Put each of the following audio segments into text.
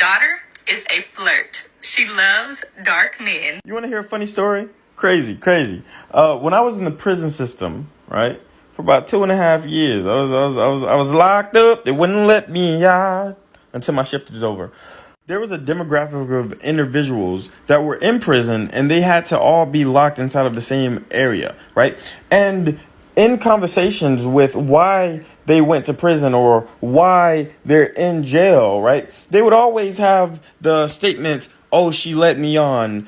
daughter is a flirt. She loves dark men. You want to hear a funny story? Crazy. When I was in the prison system, right, for about 2.5 years, I was locked up. They wouldn't let me out until my shift was over. There was a demographic of individuals that were in prison, and they had to all be locked inside of the same area, right? And in conversations with why they went to prison or why they're in jail, right, they would always have the statements, oh, she let me on,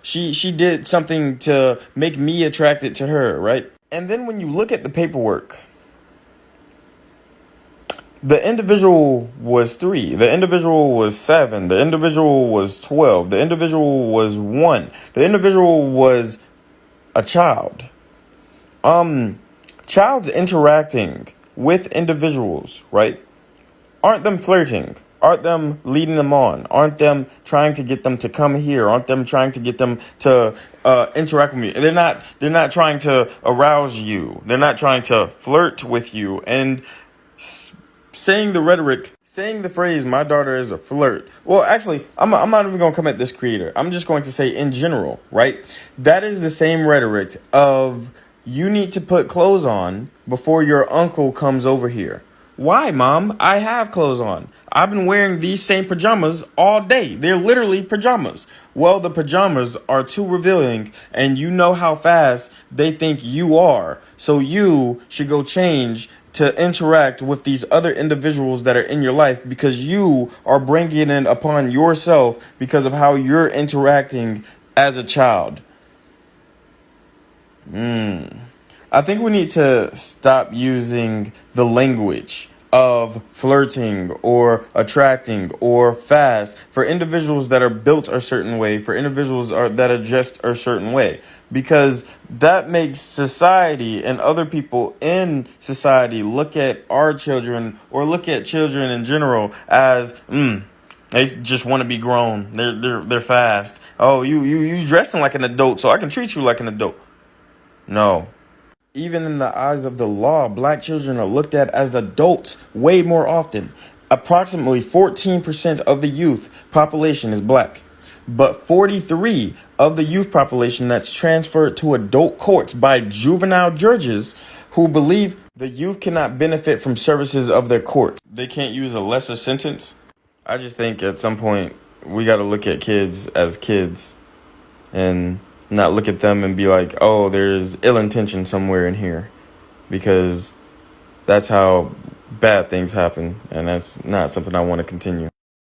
she did something to make me attracted to her, right? And then when you look at the paperwork, the individual was 3, the individual was 7, the individual was 12, the individual was 1, the individual was a child. Childs interacting with individuals, right? Aren't them flirting? Aren't them leading them on? Aren't them trying to get them to come here? Aren't them trying to get them to interact with you? They're not trying to arouse you. They're not trying to flirt with you. And saying the phrase, my daughter is a flirt. Well, actually, I'm not even going to come at this creator. I'm just going to say in general, right? That is the same rhetoric of you need to put clothes on before your uncle comes over here. Why, Mom? I have clothes on. I've been wearing these same pajamas all day. They're literally pajamas. Well, the pajamas are too revealing, and you know how fast they think you are. So you should go change to interact with these other individuals that are in your life, because you are bringing it upon yourself because of how you're interacting as a child. I think we need to stop using the language of flirting or attracting or fast for individuals that are built a certain way, for individuals that are just a certain way, because that makes society and other people in society look at our children or look at children in general as they just want to be grown. They're fast. Oh, you dressing like an adult, so I can treat you like an adult. No. Even in the eyes of the law, black children are looked at as adults way more often. Approximately 14% of the youth population is black, but 43% of the youth population that's transferred to adult courts by juvenile judges who believe the youth cannot benefit from services of their court. They can't use a lesser sentence. I just think at some point we got to look at kids as kids and not look at them and be like, oh, there's ill intention somewhere in here, because that's how bad things happen, and that's not something I want to continue.